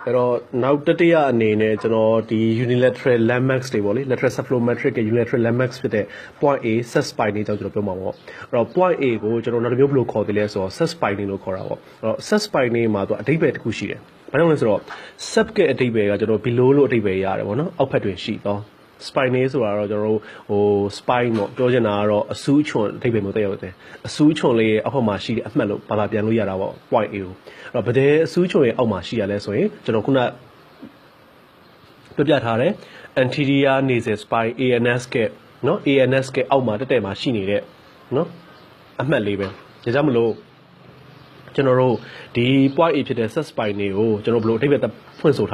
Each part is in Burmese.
now today the unilateral landmarks lateral cephalometric unilateral landmarks with point A sus spine point A go not be blue call the so sus spine no cora sus spine ma a debate kushi but only so subke a debate below a debate upper to sheet spine or spine no Georgian a such on table a such only upper mashi of mellow palapiano yara point A but the such way out mashi less way Jonokuna anterior nasal spine ANSK no ANSK out matter machine no I'm not leaving Jamlo General the point if it is a spine general blow the point of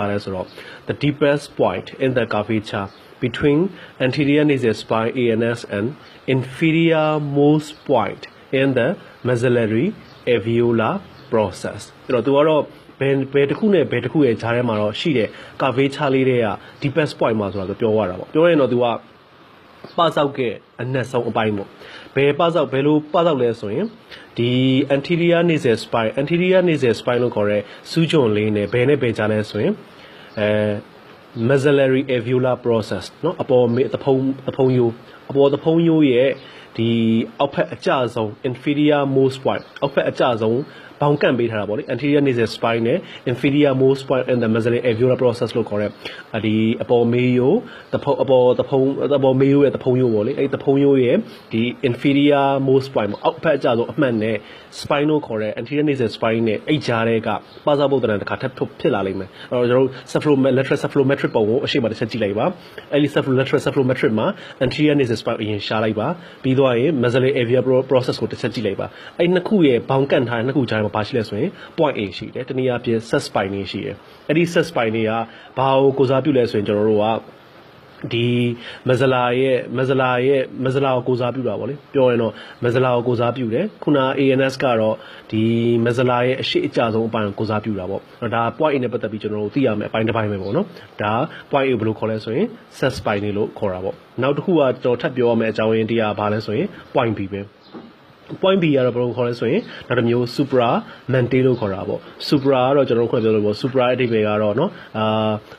the deepest point in the curvature between anterior nasal spine ANS and inferior most point in the medullary alveolar process. Better cool China Maro, she curvature deepest point was the pure water. Pure no do pass out and nest of Bimo. Pay pass out below pass out less the anterior nasal spinal cord, sujon lane, bene bejale swim, medullary alveolar process, no upon you, about the pon you, the upper zone, inferior most point, upper zone. Bound can be parabolic, anterior nasal spine, inferior most point in the medullary alveolar process look correct. At the above mayo, the above mayo at the ponyo volley, the ponyo, the inferior most point, upper jaw of man, spinal correct, anterior nasal spine, a jarega, passable than the cat to pillar, or lateral cephalometric bone, she but the labor, at least lateral cephalometric ma, anterior nasal spine in shaliba, bidoe, medullary alveolar process with the labor. In the cooe, bound can tie the good partially point A sheet, at the near sus spine sheet. At least sus spine, Bao goes up you less when Joroa. The Mezzala goes up you are Piono, Mezzala goes up you there. Kuna ANS caro, the Mezzala sheet jazz on pan goes up you rabo. Da point in the better general theam, find the Pime, da point you blue colors, sus spine look corabo. Now who are tap your match India balance point people. Point B are a colors way, not a new supra mantelo corabo. Supra or general supra no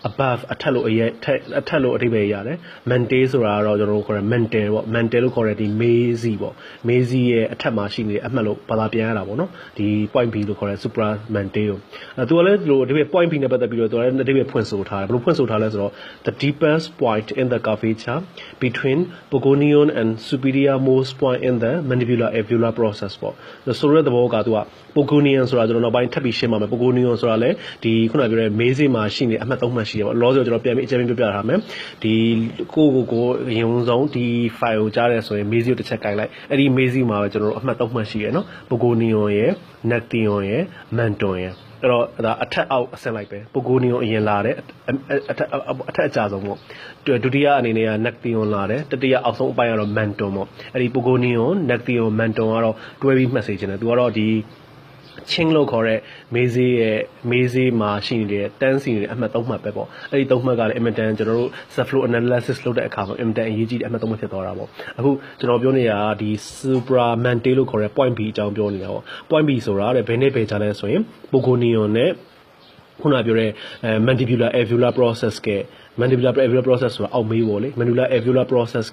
above a tello a tello yare, mentes or our general mantelo corretti mazy a tamashini a mellow palapiano, no the point B to correct supra manteo. To a little point B about the below and the day point so high, point so high the deepest point in the curvature between Pogonion and superior most point in the mandibular alveolar process for the story of the Bogadua, Pogonians or I don't know by Tabishima, Pogonians or Ale, the Kuna Mazy machine, a metal machine, Laws of European the Go Yonzon, the file Jares or Mazy to check like any Mazy Marger of metal machine, Pogonio, Nactio, Mantoya. The attack out like Pogonio in Lare, attack Jazamo. To dia and in a Nactio Lare, the dia also by a Mantomo, and the Pogonio, Nactio, Mantomaro, 12 message and do all the Chinglo correct, Mazy machine, dancing at Matoma Pebble, a Dogma imitant general, Cephalo analysis load at cover, imitant Yigi at Matomatorabo. Who Genobionia, the supra mantelo correct, point B, John Bionio, point B, so rather, Benepe Janeswim, Bogonione, Hunabure, mandibular alveolar process. Mandibular alveolar process or mandibular alveolar process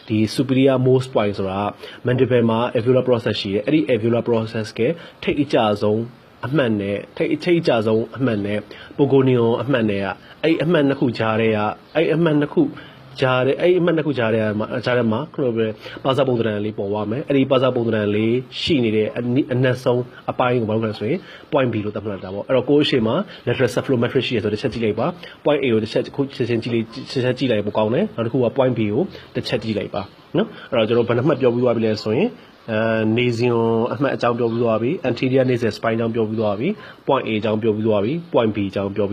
the superior most points or mandibular alveolar process any alveolar process take each zone a man take each zone a man Pogonio a man a man who jarea a man who Jare a man who jarema clover Bazabodranly Powame any Bazabodranly she needed a nesson a pine way point below the Planamo or Goshima lateral cephalometrics or the chatty labor point A the chat could chatty labor corner or who are point B the chatty labor no Roger open up my job you are so Nasio jump your anterior nasal spine jump your point A jump your point B jump your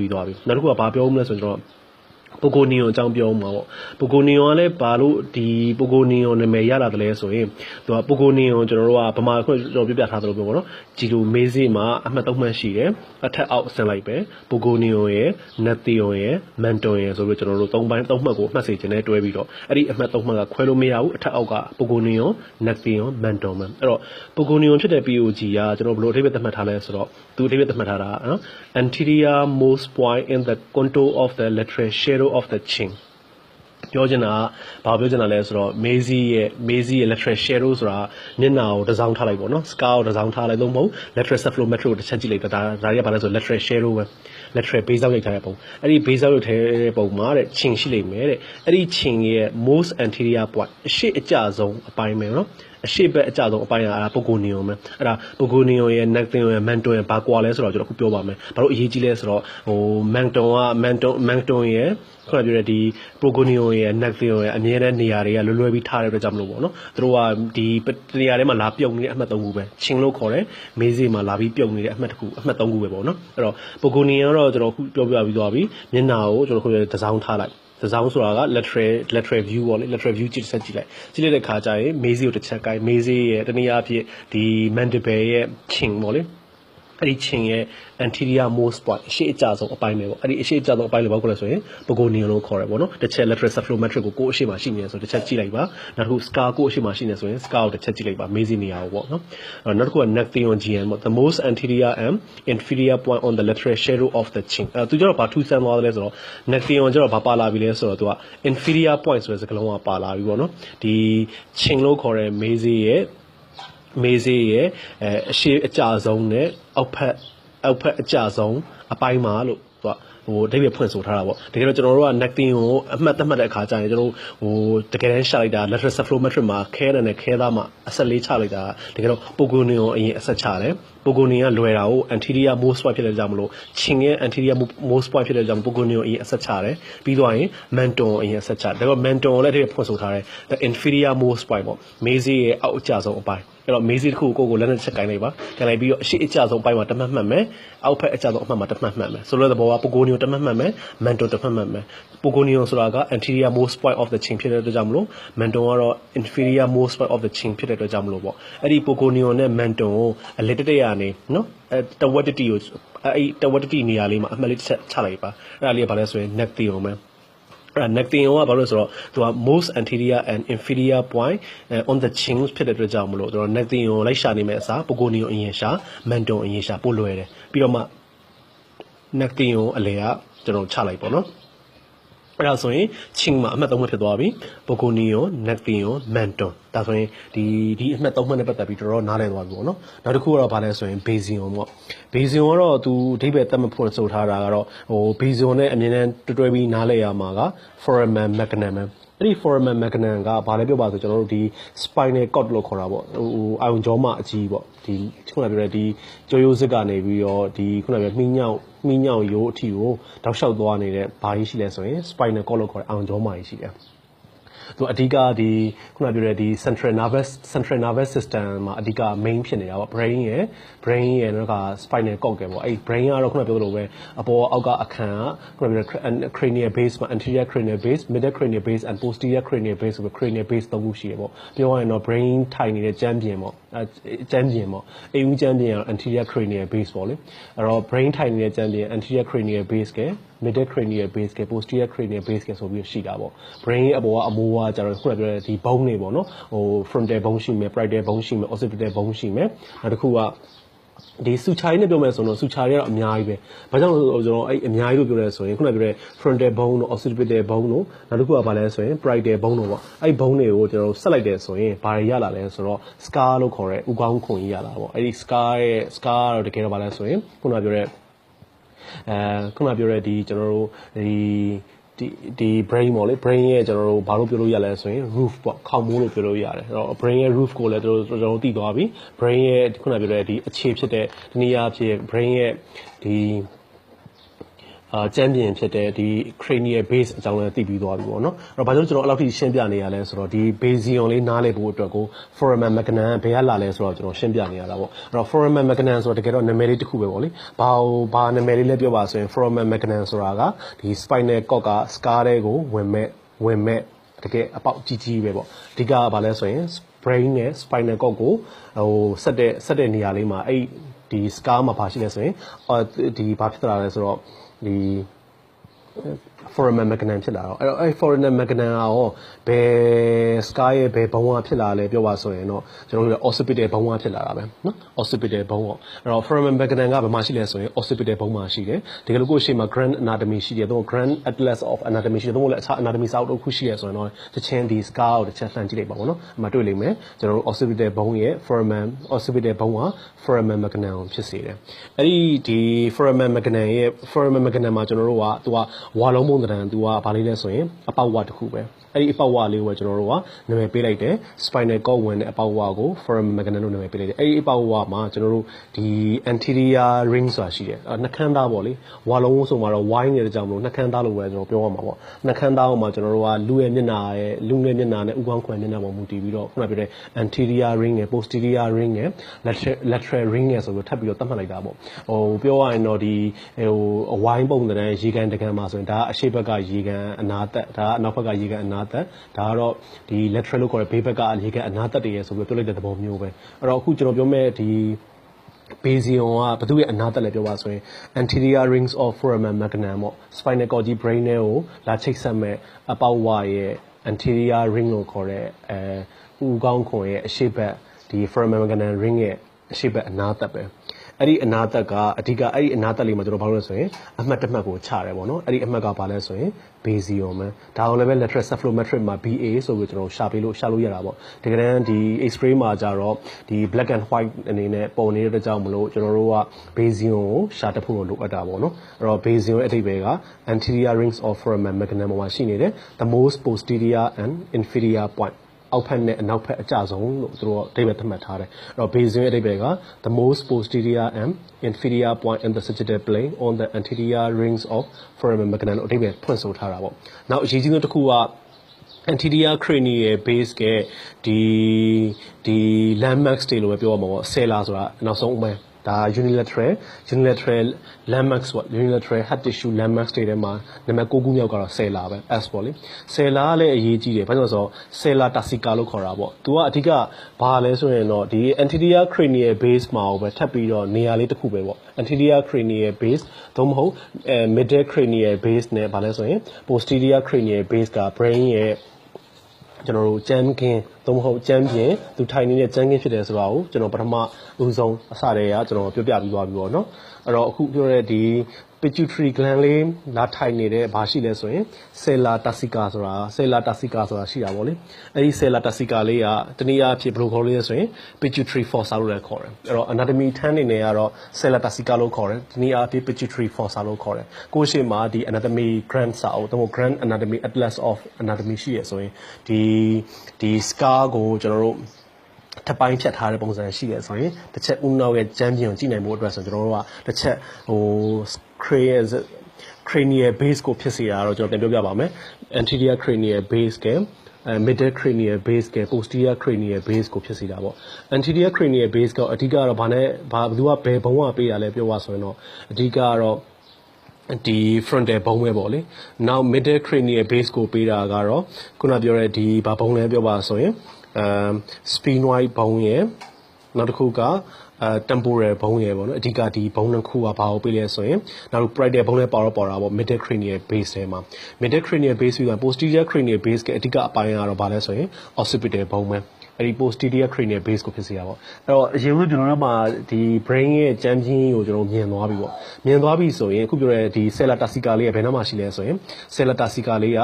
not who are homeless and ပုဂ္ဂိုလ်နီယွန်အကြောင်းပြောမှာပေါ့ပုဂ္ဂိုလ်နီယွန်ကလည်းဘာလို့ဒီပုဂ္ဂိုလ်နီယွန်နာမည်ရလာတယ်လဲဆိုရင်သူကပုဂ္ဂိုလ်နီယွန်ကျွန်တော်တို့ကဗမာခွင့်ကျွန်တော်ပြပြထားသလိုပြောပေါ့နော်ဒီလိုမေးစေးမှာအမှတ်3မှတ်ရှိတယ်အထက်အောက်ဆင်းလိုက်ပဲပုဂ္ဂိုလ်နီယွန်ရဲ့နက်တီယွန်ရဲ့မန်တွန်ရဲ့ဆိုပြီးကျွန်တော်တို့3မှတ်ကိုမှတ်စေချင်တယ်တွဲပြီးတော့အဲ့ဒီအမှတ်3မှတ်ကခွဲလို့မရဘူးအထက်အောက်ကပုဂ္ဂိုလ်နီယွန်နက်တီယွန်မန်တွန်ပဲအဲ့တော့ပုဂ္ဂိုလ်နီယွန်ဖြစ်တဲ့ POG ကကျွန်တော်ဘယ်လိုအဓိပ္ပာယ်သတ်မှတ်ထားလဲဆိုတော့သူအဓိပ္ပာယ်သတ်မှတ်ထားတာနော် anterior most point in the contour of the lateral shadow of the chinပြောချင်တာဘာပြောချင်တာလဲဆိုတော့မေးစီရဲ့ lateral shadow ဆိုတာမျက်နှာကိုတစောင်းထားလိုက်ပေါ့နော် scar ကိုတစောင်းထားလိုက်လို့မဟုတ် lateral cephalometrics ကိုတစ်ချက်ကြည့်လိုက်ဒါတွေကဘာလဲဆို lateral shadow ပဲ lateral base ရောက်ထားတဲ့ပုံအဲ့ဒီ base ရောက်ထားတဲ့ပုံမှာတဲ့ chin ရှိလိမ့်မယ်တဲ့အဲ့ဒီ chin ရဲ့ most anterior point အရှိအကျဆုံးအပိုင်းပဲနော်အရှိဘက်အကျဆုံးအပိုင်းကအဲ့ဒါပုဂ္ဂိုလ်နီယွန်ပဲအဲ့ဒါပုဂ္ဂိုလ်နီယွန်ရဲ့ neck ရဲ့ manton ရဲ့ဘာကွာလဲဆိုတော့ကျွန်တော်ခုပြောပါမယ်ဘာလို့အရေးကြီးလဲဆိုတော့ဟို manton ရဲ့ခုနပြောတဲ့ဒီပုဂ္ဂိုလ်နီယွန်ရဲ့ neck ရဲ့အမြဲတမ်းနေရာတွေကလွယ်ပြီးထားတဲ့အတွက်ကြောင့်မလို့ပေါ့နော်သူတို့ကဒီနေရာထဲမှာလာပြုတ်နေတဲ့အမှတ်3ခုပဲချင်းလို့ခေါ်တယ်မေးစေးမှာလာပြီးပြုတ်နေတဲ့အမှတ်3ခုပဲပေါ့နော်အဲ့တော့ပုဂ္ဂိုလ်နီယွန်ကတော့ကျွန်တော်ခုပြောပြပြီးသွားပြီမျက်နှာကိုကျွန်တော်ခုတစောင်းထားလိုက်တစောင်းဆိုတာက lateral view ပေါ့လေ lateral view ကြည့်တဲ့တဲ့ခါကျရင်မေးစေးကိုတစ်ချက်ကိုင်းမေးစေးရဲ့တနည်းအားဖြင့်ဒီ mandible ရဲ့ chin ပေါ့လေအဲ့ဒီ chin ရဲ့ anterior most point အရှိအကျဆုံးအပိုင်းပဲပေါ့အဲ့ဒီအရှိအကျဆုံးအပိုင်းလည်းဘာလို့လဲဆိုရင်ပုဂ္ဂိုလ်နီယွန်လို့ခေါ်တယ်ပေါ့နော်တစ်ချက် lateral cephalometrics ကိုအရှိမှရှိနေတယ်ဆိုတစ်ချက်ကြည့်လိုက်ပါနောက်တစ်ခု scar ကိုအရှိမှရှိနေဆိုရင် scar ကိုတစ်ချက်ကြည့်လိုက်ပါမေးစေးနေရအောင်ပေါ့နော်နောက်တစ်ခုက neck theon GN ပေါ့ the most anterior and inferior point on the lateral shadow of the chin သူကျတော့ဘာထူးဆန်းသွားတယ်လဲဆိုတော့ neck theon ကျတော့ဘာပါလာပြီလဲဆိုတော့သူက inferior point ဆိုတဲ့စကားလုံးကပါလာပြီပေါ့နော်ဒီ chin လို့ခေါ်တဲ့မေးစေးရဲ့အရှိအကျဆုံးနဲ့အောက်ဖက်အကျဆုံးအပိုင်းမှာလို့သူကဟိုအဓိပ္ပာယ်ဖွင့်ဆိုထားတာပေါ့တကယ်တော့ကျွန်တော်တို့က neck thin ကိုအမှတ်သတ်မှတ်တဲ့အခါကျရင်ကျွန်တော်ဟိုတကယ်တမ်းရှာလိုက်တာ lateral cephalometrics မှာခဲတယ်နဲ့ခဲသားမှာအဆက်လေးချလိုက်တာတကယ်တော့ပုဂ္ဂိုလ်နီကိုအရင်အဆက်ချတယ်ပုဂ္ဂိုလ်နီကလွယ်တာကို anterior most point ဖြစ်တဲ့ကြောင့်မလို့ chin ရဲ့ anterior most point ဖြစ်တဲ့ကြောင့်ပုဂ္ဂိုလ်နီကိုအရင်အဆက်ချတယ်ပြီးတော့ရင် manton ကိုအရင်အဆက်ချတယ်ဒါက manton ကိုလည်းအဓိပ္ပာယ်ဖွင့်ဆိုထားတယ် the inferior most point ပေါ့မေးစေးရဲ့အောက်အကျဆုံးအပိုင်းအဲ့တော့မေးစေးတစ်ခုကိုလက်နဲ့ချက်ကိုင်းလိုက်ပါကိုင်းလိုက်ပြီးတော့အရှိအကျဆုံးအပိုင်းမှာတစ်မှတ်မှတ်မယ်အောက်ဖက်အကျဆုံးအမှတ်မှာတစ်မှတ်မှတ်မယ်ဆိုတော့သဘောကပုဂ္ဂိုလ်နီကိုတစ်မှတ်မှတ်မယ် manton တစ်မှတ်မှတ်မယ်ပုဂ္ဂိုလ်နီဆိုတာက anterior most point of the chin ဖြစ်တဲ့အတွက်ကြောင့်မလို့ manton ကတော့ inferior most point of the chin ဖြစ်တဲ့အတွက်ကြောင့်မလို့ပေါ့အဲ့ဒီပုဂ္ဂိုလ်နီနဲ့ manton ကိုအလက်တက်ရနေနော်တဝက်တတိကိုအဲ့တဝက်တတိနေရာလေးမှာအမှတ်လေးတစ်ချက်ချလိုက်ပါအဲ့ဒါလေးကဘာလဲဆိုရင် neck theon ပဲneck theon ကဘာလို့ဆိုတော့သူက most anterior and inferior point on the chin ဖြစ်တဲ့အတွက်ကြောင့်မလို့သူက neck theon ကိုလိုက်ရှာနေမယ့်အစားပုဂ္ဂိုလ်နီကိုအရင်ရှာ manton အရင်ရှာပို့လွယ်တယ်ပြီးတော့မှ neck theon အလဲကကျွန်တော်ချလိုက်ပေါ့နော်အဲ့ဒါဆိုရင် chin မှာအမှတ်3မှတ်ဖြစ်သွားပြီပုဂ္ဂိုလ်နီကို neck theon manton ဒါဆိုရင်ဒီအမှတ်3မှတ်နဲ့ပတ်သက်ပြီးတော်တော်နားလည်သွားပြီပေါ့နော်နောက်တစ်ခုကတော့ဘာလဲဆိုရင် basion ပေါ့ basion ကတော့သူအဓိပ္ပာယ်သတ်မှတ်ဖို့ဆိုထားတာကတော့ဟို basion နဲ့အမြဲတမ်းတွဲပြီးနားလည်ရမှာက foramen magnum အဲ့ဒီ foramen magnum ကဘာလဲပြောပါဆိုကျွန်တော်တို့ဒီ spinal cord လို့ခေါ်တာပေါ့ဟိုအာရုံကြောမအကြီးပေါ့ဒီခုနပြောတဲ့ဒီကြောရိုးစစ်ကနေပြီးတော့ဒီခုနပြောမှီးညောင်ရိုးအထီကိုတောက်လျှောက်သွားနေတဲ့ဘာကြီးရှိလဲဆိုရင် spinal cord လို့ခေါ်တဲ့အာရုံကြောမကြီးရှိတယ်သူအဓိကဒီခုနပြောတဲ့ဒီ central nervous system မှာအဓိက main ဖြစ်နေတာပေါ့ brain ရဲ့နောက်က spinal cord ကပေါ့အဲ့ brain ကတော့ခုနပြောသလိုပဲအပေါ်အောက်ကအခန်းကခုနပြောတဲ့ cranial base မှာ anterior cranial base middle cranial base and posterior cranial base ဆိုပြီး cranial base 3ခုရှိတယ်ပေါ့ပြောရရင်တော့ brain ထိုင်နေတဲ့ကျမ်းပြင်ပေါ့ကျမ်းပြင်ပေါ့အိမ်ဦးကျမ်းပြင်က anterior cranial base ပေါ့လေအဲ့တော့ brain ထိုင်နေတဲ့ကျမ်းပြင် anterior cranial base ကmiddle cranial base က posterior cranial base ကဆိုပြီးရှိတာပေါ့ brain အပေါ်ကအမိုးကကျတော့ခုနပြောတဲ့ဒီ bone တွေပေါ့နော်ဟို frontal bone ရှိမယ် parietal bone ရှိမယ် occipital bone ရှိမယ်နောက်တစ်ခုကဒီစုချာရင်းနဲ့ပြောမယ်ဆိုတော့စုချာတွေကတော့အများကြီးပဲ။ဘာကြောင့်လဲဆိုတော့အဲ့အများကြီးလို့ပြောရဲဆိုရင်ခုနပြောတဲ့ frontal bone တို့ occipital bone တို့နောက်တစ်ခုကဘာလဲဆိုရင် parietal bone တို့ပေါ့။အဲ့ bone တွေကိုကျွန်တော်ဆက်လိုက်တယ်ဆိုရင်ဘာတွေရလာလဲဆိုတော့ scar လို့ခေါ်တဲ့ဥကောင်းခွန်ကြီးရလာပေါ့။အဲ့ဒီ scar ကတော့တကယ်တော့ဘာလဲဆိုရင်ခုနပြောတဲ့ဒီကျွန်တော်တို့ဒီ brain ပေါ့လေ brain ရဲ့ကျွန်တော်တို့ဘာလို့ပြောလို့ရလဲဆိုရင် roof ပေါ့ခေါင်းမိုးလို့ပြောလို့ရတယ်အဲ့တော့ brain ရဲ့ roof ကိုလည်းကျွန်တော်သိသွားပြီ brain ရဲ့ခုနပြောတဲ့ဒီအခြေဖြစ်တဲ့တနည်းအားဖြင့် brain ရဲ့ဒီ champion ဖြစ်တဲ့ဒီ cranial base အကြောင်းလည်းသိပြီးသွားပြီပေါ့နော်အဲ့တော့ဘာလို့ကျွန်တော်အဲ့လောက်ထိရှင်းပြနေရလဲဆိုတော့ဒီ basion လေးနားလည်ဖို့အတွက်ကို foramen magnum ဘယ်ကလာလဲဆိုတော့ကျွန်တော်ရှင်းပြနေရတာပေါ့အဲ့တော့ foramen magnum ဆိုတော့တကယ်တော့နာမည်လေးတစ်ခုပဲပေါ့လေဘာနာမည်လေးလဲပြောပါဆိုရင် foramen magnum ဆိုတာကဒီ spinal cord က scar တွေကိုဝင်မဲ့တကယ်အပေါက်ကြီးကြီးပဲပေါ့အဓိကဘာလဲဆိုရင် brain နဲ့ spinal cord ကိုဆက်တဲ့နေရာလေးမှာအဲ့ဒီ scar မှာဘာရှိလဲဆိုရင်ဒီဘာဖြစ်လာလဲဆိုတော့ဒီ foramen magnum ဖြစ်လာတော့အဲ့ foramen magnum ရောဘယ် scar ရဲ့ဘယ်ဘုံကဖြစ်လာလဲပြောပါဆိုရင်တော့ကျွန်တော်တို့ occipital ဘုံကဖြစ်လာတာပဲနော် occipital ဘုံပေါ့အဲ့တော့ foramen magnum ကဘယ်မှာရှိလဲဆိုရင် occipital ဘုံမှာရှိတယ်ဒီကလိုကိုရှေ့မှာ grand anatomy ရှိတယ်တော့ grand atlas of anatomy ရှိတယ်တော့လည်းအခြား anatomy စာအုပ်တစ်ခုရှိရဆိုရင်တော့တစ်ချင်းဒီ scar ကိုတစ်ချက်လှမ်းကြည့်လိုက်ပါဘောနော်အမှတွေ့လိမ့်မယ်ကျွန်တော်တို့ occipital ဘုံရဲ့ occipital ဘုံက foramen magnum ဖြစ်စေတယ်အဲ့ဒီ foramen magnum ရဲ့ foramen magnum မှာကျွန်တော်တို့ကသူကဝါလုံးပုံသဏ္ဍာန်သူကဘာလေးလဲဆိုရင်အပေါက်ဝါတစ်ခုပဲအဲ့ဒီအပေါက်ဝါလေးကိုကျွန်တော်တို့ကနာမည်ပေးလိုက်တယ် spinal cord ဝင်တဲ့အပေါက်ဝါကို foramen magnum လို့နာမည်ပေးလိုက်တယ်အဲ့ဒီအပေါက်ဝါမှာကျွန်တော်တို့ဒီ anterior ring ဆိုတာရှိတယ်နှာခမ်းသားပေါ့လေဝါလုံးဆိုမှတော့ wine နေတဲ့ကြောင့်မလို့နှာခမ်းသားလို့ပဲကျွန်တော်ပြောရမှာပေါ့နှာခမ်းသားမှာကျွန်တော်တို့ကလူရဲ့မျက်နှာနဲ့ဥကောင်းခွန်မျက်နှာပေါ်မူတည်ပြီးတော့ခုနပြောတဲ့ anterior ring နဲ့ posterior ring နဲ့ lateral ring နဲ့ဆိုပြီးထပ်ပြီးတော့သတ်မှတ်လိုက်တာပေါ့ပြောရရင်တော့ဒီအဝိုင်းပုံသဏ္ဍာန်ရေကန်တကန်မှာဆိုရင်ဒါအရှိဘက်ကရေကန်အနာသက်ဒါအနောက်ဘက်ကရေကန်အနာသက်ဒါကတော့ဒီ lateral လို့ခေါ်တဲ့ဘေးဘက်ကရေကန်အနာသက်တွေရယ်ဆိုပြီးပြောလိုက်တဲ့သဘောမျိုးပဲအဲ့တော့အခုကျွန်တော်ပြောမဲ့ဒီ basion ကဘသူရဲ့အနာသက်လဲပြောပါဆိုရင် anterior rings of foramen magnum ပေါ့ spinal cord ကြီး brain နဲ့ကိုလာချိတ်ဆက်မဲ့အပေါက်ဝါရဲ့ anterior ring လို့ခေါ်တဲ့ဥကောင်းခွန်ရဲ့အရှိဘက်ဒီ foramen magnum ring ရဲ့အရှိဘက်အနာသက်ပဲအဲ့ဒီအနာသက်ကအဓိကအဲ့ဒီအနာသက်လေးမှာကျွန်တော်ဘာလို့လဲဆိုရင်အမှတ်တစ်မှတ်ကိုချတယ်ပေါ့နော်အဲ့ဒီအမှတ်ကဘာလဲဆိုရင် basion ပဲဒါအောင်လည်းပဲ lateral cephalometrics မှာ BA ဆိုပြီးကျွန်တော်ရှာလို့ရတာပေါ့တကယ်တမ်းဒီ X-ray မှာကြတော့ဒီ black and white အနေနဲ့ပုံနေတဲ့ကြောင့်မလို့ကျွန်တော်တို့က basion ကိုရှာတဖို့လိုအပ်တာပေါ့နော်အဲ့တော့ basion ရဲ့အဓိပ္ပာယ်က anterior rings of foramen magnum မှာရှိနေတဲ့ the most posterior and inferior pointအောက်ဖက်နဲ့အနောက်ဖက်အကျဆုံးလို့သူတို့အဓိပ္ပာယ်သတ်မှတ်ထားတယ်အဲ့တော့ basin ရဲ့အဓိပ္ပာယ်က the most posterior and inferior point in the sagittal plane on the anterior rings of foramen magnum လို့အဓိပ္ပာယ်ဖွင့်ဆိုထားတာပေါ့နောက်အရေးကြီးဆုံးတစ်ခုက anterior cranial base ကဒီ landmarks တွေလို့ပဲပြောရမှာပေါ့ cellar ဆိုတာနောက်ဆုံးပဲဒါ unilateral landmarks ပေါ့ unilateral head tissue landmarks တွေထဲမှာနံပါတ်6ခုမြောက်ကတော့ cellar ပဲ S ပေါ့လေ cellar ကလည်းအရေးကြီးတယ်ဘာလို့လဲဆိုတော့ cellar tarsica လို့ခေါ်တာပေါ့သူကအဓိကဘာလဲဆိုရင်တော့ဒီ anterior cranial base မှာပဲထပ်ပြီးတော့နေရာလေးတစ်ခုပဲပေါ့ anterior cranial base သို့မဟုတ်middle cranial base နဲ့ဘာလဲဆိုရင် posterior cranial base က brain ရဲ့ကျွန်တော်တို့ကျမ်းကင်းသို့မဟုတ်ကျမ်းပြင်သူထိုင်နေတဲ့ကျမ်းကင်းဖြစ်တယ်ဆိုတာကိုကျွန်တော်ပထမဦးဆုံးအစတည်းကကျွန်တော်ပြောပြပြီးသွားပြီပေါ့နော်အဲ့တော့အခုပြောတဲ့ဒီ pituitary gland လေးလာထိုင်နေတဲ့ဘာရှိလဲဆိုရင် cellar tarsica ဆိုတာရှိတာပေါ့လေအဲ့ဒီ cellar tarsica လေးကတနည်းအားဖြင့်ဘယ်လိုခေါ်လဲဆိုရင် pituitary fossa လို့လည်းခေါ်တယ်အဲ့တော့ anatomy ထမ်းနေနေကတော့ cellar tarsica လို့ခေါ်တယ်တနည်းအားဖြင့် pituitary fossa လို့ခေါ်တယ်ကိုယ့်ရှေ့မှာဒီ anatomy grand စာအုပ်တော့ grand anatomy atlas of anatomy ရှိရဆိုရင်ဒီ scar ကိုကျွန်တော်တို့ထပ်ပိုင်းဖြတ်ထားတဲ့ပုံစံရှိရဆိုရင်တစ်ချက်ဦးနောက်ရဲ့ကျမ်းပြင်ကိုကြည့်နိုင်ဖို့အတွက်ဆိုကျွန်တော်တို့ကတစ်ချက်cranial base ကိုဖြစ်စေတာတော့ကျွန်တော်ပြန်ပြောပြပါမယ် anterior cranial base ကmiddle cranial base က posterior cranial base ကိုဖြစ်စေတာပေါ့ anterior cranial base ကအဓိကတော့ဘယ်သူကဘယ်ဘုံကပေးရလဲပြောပါဆိုရင်တော့အဓိကတော့ဒီ frontal ဘုံပဲပေါ့လေနောက် middle cranial base ကိုပေးတာကတော့ခုနပြောတဲ့ဒီဘာဘုံလဲပြောပါဆိုရင်sphenoid ဘုံရဲ့နောက်တစ်ခုကtemporal ဘုံရယ်ပေါ့နော်အဓိကဒီဘုံနှစ်ခုကဘာကိုပေးလဲဆိုရင်နောက် parietal ဘုံနဲ့ပေါ်တာပေါ့ middle cranial base ထဲမှာ middle cranial base ပြီးတော့ posterior cranial base ကအဓိကအပိုင်းကတော့ဘာလဲဆိုရင် occipital ဘုံပဲအဲ့ဒီ posterior cranial base ကိုဖြစ်စေတာပေါ့အဲ့တော့အရင်ကကျွန်တော်တို့မှာဒီ brain ရဲ့ကြမ်းပြင်းကိုကျွန်တော်မြင်သွားပြီပေါ့မြင်သွားပြီဆိုရင်အခုပြောတဲ့ဒီ cellar tarsica လေးကဘယ်နှမှာရှိလဲဆိုရင် cellar tarsica လေးက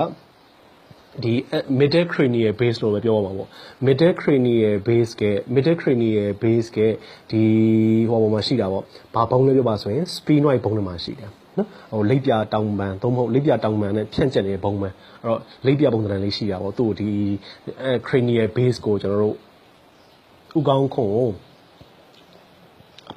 ဒီ middle cranial base လို့ပဲပြောရမှာပေါ့ middle cranial base ကဒီဟိုပေါ်မှာရှိတာပေါ့ဘာဘုံလဲပြောပါဆိုရင် sphenoid ဘုံထဲမှာရှိတယ်နော်ဟိုလိပ်ပြတောင်ပံသို့မဟုတ်လိပ်ပြတောင်ပံနဲ့ဖြန့်ကျက်နေတဲ့ဘုံပဲအဲ့တော့လိပ်ပြပုံစံလေးရှိတာပေါ့သူ့ဒီ cranial base ကိုကျွန်တော်တို့ဥကောင်းခွန်ကို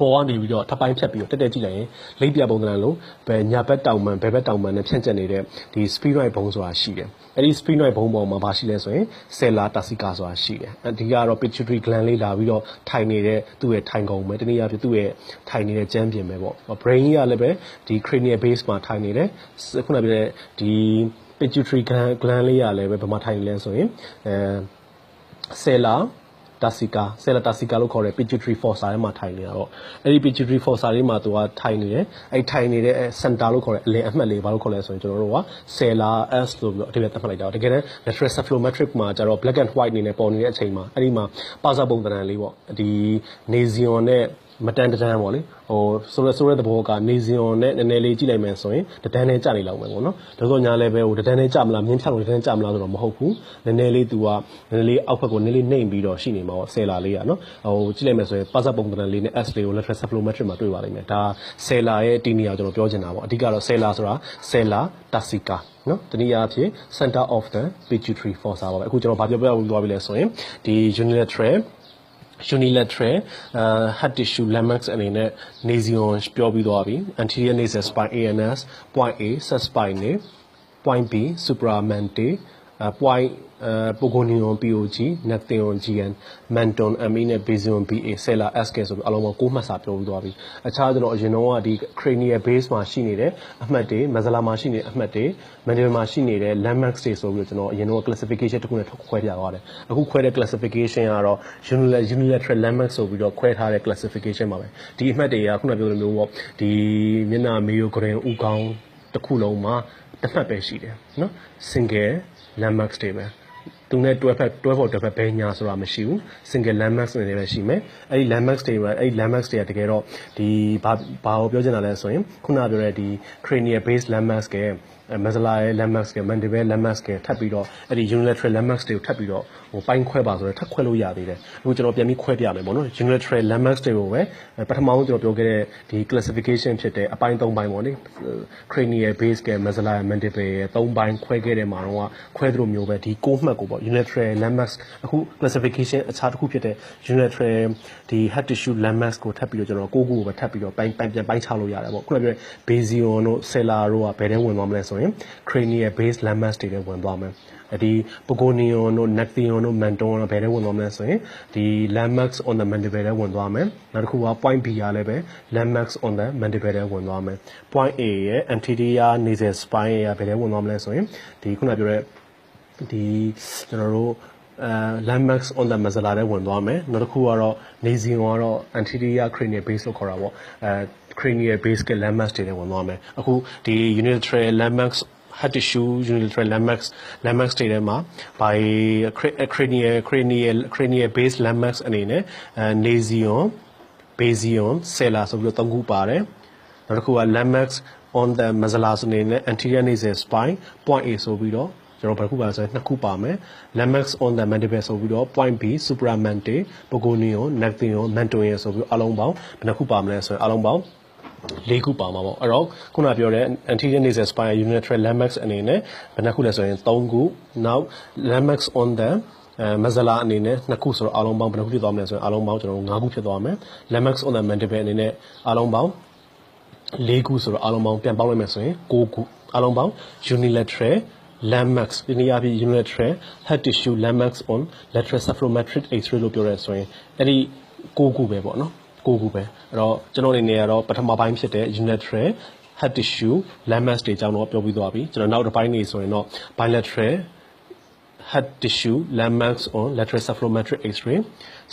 ပေါ်ကနေပြီးတော့ထပ်ပိုင်းဖြတ်ပြီးတော့တက်တက်ကြည့်လိုက်ရင်လိပ်ပြပုံသဏ္ဍာန်လို့ဘယ်ညာဘက်တောင်မှန်ဘယ်ဘက်တောင်မှန်နဲ့ဖြန့်ကျက်နေတဲ့ဒီ sphenoid bone ဆိုတာရှိတယ်အဲ့ဒီ sphenoid bone ပေါ်မှာဘာရှိလဲဆိုရင် cellular tarsica ဆိုတာရှိတယ်အဓိကတော့ pituitary gland လေးလာပြီးတော့ထိုင်နေတဲ့သူ့ရဲ့ထိုင်ကုန်ပဲတနည်းအားဖြင့်သူ့ရဲ့ထိုင်နေတဲ့ကျမ်းပြင်ပဲပေါ့ brain ကြီးကလည်းပဲဒီ cranial base မှာထိုင်နေတယ်ခုနပြောတဲ့ဒီ pituitary gland လေးကလည်းပဲဘယ်မှာထိုင်နေလဲဆိုရင်cellular tarsica လို့ခေါ်တဲ့ pituitary fossa ထဲမှာထိုင်နေတာပေါ့အဲ့ဒီ pituitary fossa လေးမှာသူကထိုင်နေတယ်အဲ့ထိုင်နေတဲ့ center လို့ခေါ်တဲ့အလယ်အမှတ်လေးဘာလို့ခေါ်လဲဆိုရင်ကျွန်တော်တို့က cellular s လို့ပြီးတော့အဓိပ္ပာယ်သတ်မှတ်လိုက်တာတကယ်တမ်း lateral cephalometrics မှာကျတော့ black and white နေနဲ့ပေါ်နေတဲ့အချိန်မှာအဲ့ဒီမှာပါစာပုံသဏ္ဍာန်လေးပေါ့ဒီ nasion နဲ့မတန်တန်းပေါ့လေဟိုဆိုတဲ့သဘောကနေဇီယွန်နဲ့နည်းနည်းလေးကြည့်လိုက်မယ်ဆိုရင်တဒန်းနဲ့ကြနေလောက်မယ်ပေါ့နော်ဒါဆိုညာလည်းပဲဟိုတဒန်းနဲ့ကြမလားမြင်းဖြောက်လို့တဒန်းကြမလားဆိုတော့မဟုတ်ဘူးနည်းနည်းလေးသူကနည်းနည်းလေးအောက်ဘက်ကိုနည်းနည်းလေးနှိမ့်ပြီးတော့ရှိနေမှာပေါ့ဆယ်လာလေးကနော်ဟိုကြည့်လိုက်မယ်ဆိုရင်ပါစပုံသဏ္ဍာန်လေးနဲ့ S လေးကို lateral cephalometrics မှာတွေ့ပါလိမ့်မယ်ဒါဆယ်လာရဲ့တီနီယာကျွန်တော်ပြောချင်တာပေါ့အဓိကတော့ဆယ်လာဆိုတာ cellular tarsica နော်တနည်းအားဖြင့် center of the pituitary fossa ပါပဲအခုကျွန်တော်ဗာပြောသွားပြီလဲဆိုရင်ဒီ unilateral head tissue landmarks အနေနဲ့ nasion ပြောပြီးသွားပြီ anterior nasal spine ANS point A set spine နဲ့ point B supramante point pogonion POG nathion GN menton ME နဲ့ basion BA cellular SK ဆိုပြီးအလုံးပေါင်း6မှတ်စာပြောပြီးသွားပြီအခြားကျွန်တော်အရင်တော့ကဒီ cranial base မှာရှိနေတဲ့အမှတ်တွေ medulla မှာရှိနေတဲ့အမှတ်တွေ mandible မှာရှိနေတဲ့ landmarks တွေဆိုပြီးတော့ကျွန်တော်အရင်တော့ classification တစ်ခုနဲ့ခွဲပြသွားတယ်အခုခွဲတဲ့ classification ကတော့ unilateral landmarks ဆိုပြီးတော့ခွဲထားတဲ့ classification ပါပဲဒီအမှတ်တွေကခုနပြောလိုမျိုးပေါ့ဒီမျက်နှာမေယိုဂရင်ဥကောင်းတစ်ခုလုံးမှာတစ်မှတ်ပဲရှိတယ်နော် single landmarks တွေပဲသူနဲ့တွဲဖို့ဘယ်ညာဆိုတာမရှိဘူး single landmarks တွေပဲရှိမယ်အဲ့ဒီ landmarks တွေပဲအဲ့ဒီ landmarks တွေကတကယ်တော့ဒီဘာကိုပြောချင်တာလဲဆိုရင်ခုနပြောတဲ့ဒီ cranial base landmarks ကmedulla landmarks က mandible landmarks ကထပ်ပြီးတော့အဲ့ဒီ unilateral landmarks တွေကိုထပ်ပြီးတော့ဟိုပိုင်းခွဲပါဆိုတော့ထပ်ခွဲလို့ရသေးတယ်အခုကျွန်တော်ပြန်ပြီးခွဲပြမယ်ပေါ့နော် unilateral landmarks တွေကိုပဲပထမဆုံးကျွန်တော်ပြောခဲ့တဲ့ဒီ classification ဖြစ်တဲ့အပိုင်း၃ပိုင်းပေါ့လေ cranial base က medulla mandible ၃ပိုင်းခွဲခဲ့တဲ့မှာတော့ခွဲသလိုမျိုးပဲဒီ6မှတ်ကိုပေါ့ unilateral landmarks အခု classification အခြားတစ်ခုဖြစ်တဲ့ unilateral ဒီ head tissue landmarks ကိုထပ်ပြီးတော့ကျွန်တော်6ခုကိုပဲထပ်ပြီးတော့ပိုင်းချလို့ရတယ်ပေါ့ခုနပြောတဲ့ basion တို့ cellular တို့ကဘယ်ထဲဝင်သွားမလဲဆိုရင် cranial base landmarks တွေဝင်သွားမယ်ဒီ pogonion တို့ nathion တို့ menton တို့ဘယ်ထဲဝင်သွားမလဲဆိုရင်ဒီ landmarks on the mandible ထဲဝင်သွားမယ်နောက်တစ်ခုက point B ကလည်းပဲ landmarks on the mandible ထဲဝင်သွားမယ် point A ရဲ့ anterior nasal spine ရဲ့ဘယ်ထဲဝင်သွားမလဲဆိုရင်ဒီခုနပြောတဲ့ဒီကျွန်တော်တို့landmarks on the medulla ထဲဝင်သွားမယ်နောက်တစ်ခုကတော့ nasion ကတော့ anterior cranial base လို့ခေါ်တာပေါ့cranial base က landmarks တွေဝင်သွားမယ်အခုဒီ unilateral landmarks head tissue unilateral landmarks တွေထဲမှာ by cranial base landmarks အနေနဲ့nasion basion cellular ဆိုပြီးတော့၃ခုပါတယ်နောက်တစ်ခုက landmarks on the medulla ဆိုနေနဲ့ anterior nasal spine point A ဆိုပြီးတော့ကျွန်တော်ဘယ်ခုပါဆိုရင်2ခုပါမယ် landmarks on the mandible ဆိုပြီးတော့ point B supramante pogonion nathion menton ဆိုပြီးအလုံးပေါင်းဘယ်နှခုပါမလဲဆိုရင်အလုံးပေါင်း၄ခုပါမှာပေါ့အဲ့တော့ခုနပြောတဲ့ anterior nasal spine unilateral landmarks အနေနဲ့ဘယ်နှခုလဲဆိုရင်3ခုနောက် landmarks on the medulla အနေနဲ့2ခုဆိုတော့အလုံးပေါင်းဘယ်နှခုဖြစ်သွားမလဲဆိုရင်အလုံးပေါင်းကျွန်တော်5ခုဖြစ်သွားမယ် landmarks on the mandible အနေနဲ့အလုံးပေါင်း4ခုဆိုတော့အလုံးပေါင်းပြန်ပေါင်းလိုက်မယ်ဆိုရင်9ခုအလုံးပေါင်း unilateral landmarks ဒီနေရာပြ unilateral head tissue landmarks on lateral cephalometric X-ray လို့ပြောရဲဆိုရင်အဲ့ဒီ9ခုပဲပေါ့နော်9ခုပဲအဲ့တော့ကျွန်တော်အနေနဲ့ကတော့ပထမပိုင်းဖြစ်တဲ့ unilateral head tissue landmarks တွေအကြောင်းတော့ပြောပြီးသွားပြီကျွန်တော်နောက်တစ်ပိုင်းနေဆိုရင်တော့ bilateral head tissue landmarks on lateral cephalometric X-ray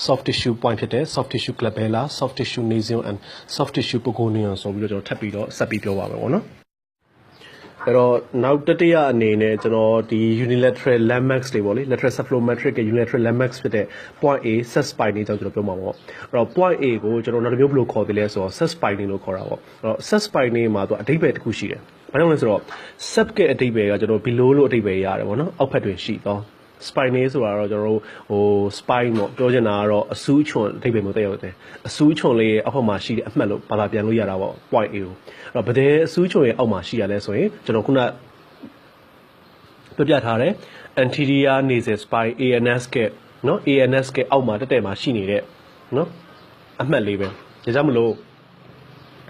soft tissue point ဖြစ်တဲ့ soft tissue glabella soft tissue nasion and soft tissue pogonion ဆိုပြီးတော့ကျွန်တော်ထပ်ပြီးတော့ဆက်ပြီးပြောပါမယ်ပေါ့နော်အဲ့တော့နောက်တတိယအနေနဲ့ကျွန်တော်ဒီ unilateral landmarks တွေပေါ့လေ lateral cephalometric ရဲ့ unilateral landmarks ဖြစ်တဲ့ point A set spine တွေကြောင့်ကျွန်တော်ပြောမှာပေါ့အဲ့တော့ point A ကိုကျွန်တော်နောက်တစ်မျိုးဘယ်လိုခေါ်သေးလဲဆိုတော့ set spine လို့ခေါ်တာပေါ့အဲ့တော့ set spine တွေမှာသူအဓိပ္ပာယ်တစ်ခုရှိတယ်ဘာလို့လဲဆိုတော့ set ရဲ့အဓိပ္ပာယ်ကကျွန်တော် below လို့အဓိပ္ပာယ်ရတယ်ပေါ့နော်အောက်ဖက်တွင်ရှိတော့spine ဆိုတာတော့ကျွန်တော်တို့ဟို spine ပေါ့ပြောချင်တာကတော့အဆူးချွန်အဓိပ္ပာယ်မျိုးတက်ရောက်တယ်အဆူးချွန်လေးအောက်ဖက်မှာရှိတဲ့အမှတ်လို့ဘာသာပြန်လို့ရတာပေါ့ point A ကိုအဲ့တော့ဗတဲ့အဆူးချွန်ရဲ့အောက်မှာရှိရလဲဆိုရင်ကျွန်တော်ခုနပြပြထားတယ် anterior nasal spine ANS ကနော် ANS ကအောက်မှာတက်တက်မှာရှိနေတဲ့နော်အမှတ်လေးပဲ ဒါကြောင့်မလို့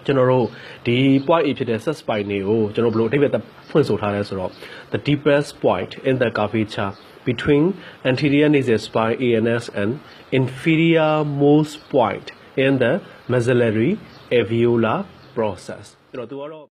ကျွန်တော်တို့ဒီ point A ဖြစ်တဲ့ set spine တွေကိုကျွန်တော်ဘယ်လိုအဓိပ္ပာယ်ဖွင့်ဆိုထားလဲဆိုတော့ the deepest point in the curvature between anterior nasal spine ANS and inferior most point in the maxillary alveolar process ကျွန်တော်သူကတော့